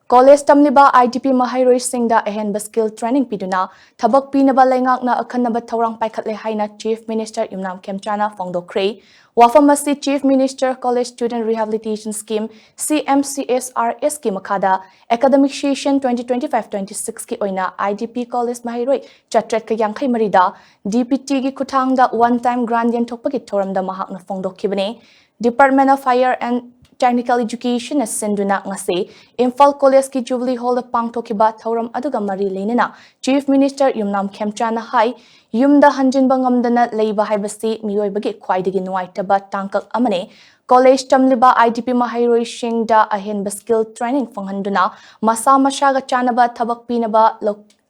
College Tamliba IDP Maheiroi Singda Ahenba skill training piduna Thabak Pinaba Leingak na Ahenba Thourang Paikhatle haina Chief Minister Yumnam Khemchana Phongdokre Wafamasi Chief Minister College Student Rehabilitation Scheme CMCSRS ki makada Academic Session 2025-26 ki oina IDP College Maheiroi Chatret ka Yankai Marida DPT ki Kuthangda one time grant yen thokpaki thoramda mahakna Phongdokhibane Department of Higher and Technical Education as Sinduna ngasi Imphal College ki Jubilee Hall pangthokiba thoram aduga mari leinana Chief Minister Yumnam Khemchana hai yumda hanjinba ngamdana leiba haibasi miyoibagi khwaidagi nuaitaba tangkak amane College Tamliba IDP Maheiroi Singda Ahenba skill training fanghanduna masa mashaga chanaba thabak pinaba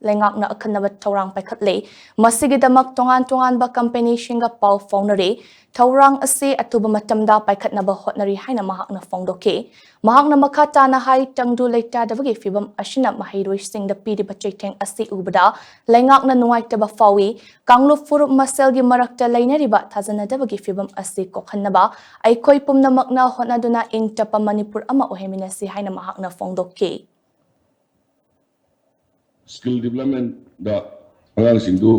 Leingak na Ahenba Thourang Paikhatle masigidamak tongan ba company shinga pau faunare Thourang ase atuba matamda paikhatnaba hotnari haina mahakna phongdoke mahakna makata na hai tangdu leita dabagi fibam ashina Maheiroi Singda pidi bachetheng ase ubada Leingak na nuaitaba fawi kanglu furup maselgi marakta leinariba thazana dabagi fibam ase kokhanaba aikoi pumna makna hotnaduna ingtapa Manipur ama oheminasi haina mahakna phongdoke Skill development da angang singdu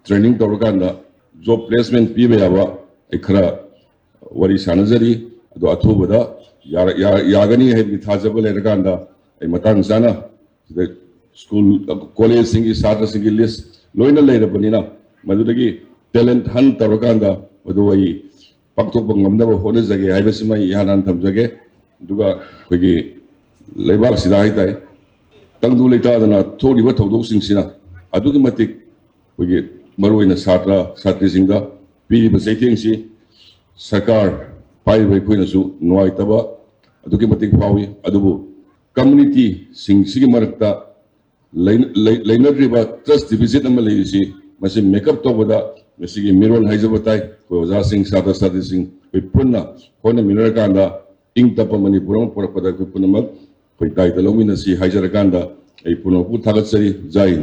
training tawrkanda job placement pibe yaba ikhra wari sanazari ado athubada yagani hebi thajaba lerkanda ai matang sana school college singi satra singi list loina leirabanina madudagi talent hunt tawrkanda ado ai paktok bangamda hone jage haibasima yanan thamjage duga kogi lebak sida haitai tangdu leitadana thoriba thodoksingsina adugi matik kogi maroina satra satri singda piriba seithengsi sarkar paibai khoinasu nuaitaba adugi matik pawi adubu community singsi marakta lainadriba trust deficit ama leisi masi makeup tobada masigi miron haijabatai ko oja sing satra satri sing koi punna khona minarakanda ingtapa manipuram porapada ko punamak koi tai talomina si haijarakanda ai punopu thagatsari jain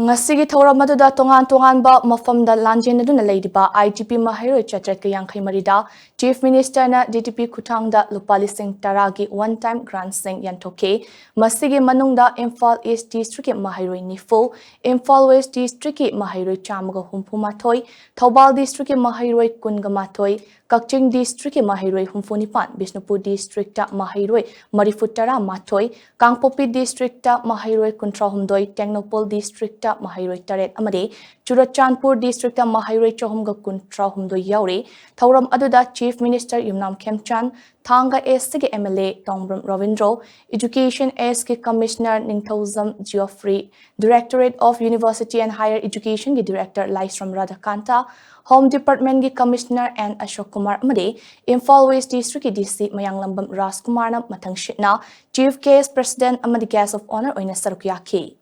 Ngasigi thoram aduda tongan ba mafamda lanjen aduna leidiba IDP Maheiroi Chatret ka Yankai Marida Chief Minister na DTP Kuthangda Lupali Singh Taragi one time grant sing yantoke masigi manungda Imphal East District Maheiroi Nifu Imphal West District Maheiroi Chamaga Humpumathoi Thoubal District Maheiroi Kungamathoi Kakching District Maheiroi Humfunipan Bishnupur District Maheiroi Marifutara Mathoi Kangpopi District Maheiroi Kuntrahumdoi Technopol District Maheiroi Taret Amade Churachandpur District Maheiroi Chahumga Kuntrahumdoi Yauri Thoram Aduda Chief Minister Yumnam Khemchan Thanga SG MLA Tongbram Ravindro Education SG Commissioner Ningthozam Geoffrey Directorate of University and Higher Education ki Director Laisram Radhakanta Home Department ki Commissioner and Ashok Kumar Amade Imphal West District ki DC Mayanglambam Ras Kumar na mathang shitna Chief Case President Amade Guest of Honor oina sarukyaki